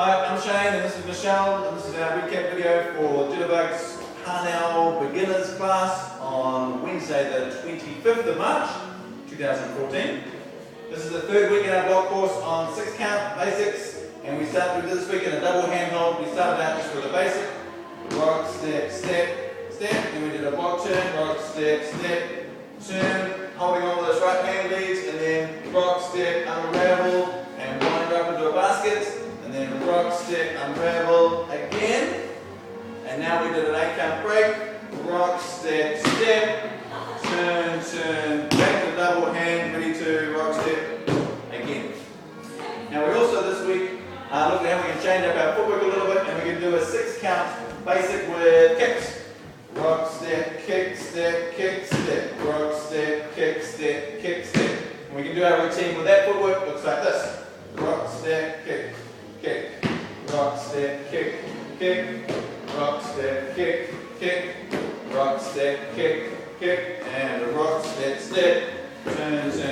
Hi, I'm Shane and this is Michelle, and this is our recap video for Jitterbugs Parnell Beginners class on Wednesday the 25th of March 2014. This is the third week in our block course on 6 count basics, and we did this week in a double hand hold. We started out just with a basic rock, step, step, step, and we did a block turn, rock, step, step, turn, holding on with those right hand leads, and then rock, step, unravel, and wind up into a basket. And then rock, step, unravel again. And now we did an 8 count break. Rock, step, step, turn, turn, back to double hand, ready to rock, step again. Now we also this week looked at how we can change up our footwork a little bit, and we can do a 6 count basic with kicks. Rock, step, kick, step, kick, step. Rock, step, kick, step, kick, step. And we can do our routine with that footwork. Looks like this. Rock, step, kick. Kick, rock, step, kick, kick, rock, step, kick, kick, rock, step, kick, kick, and a rock, step, step, turn, turn.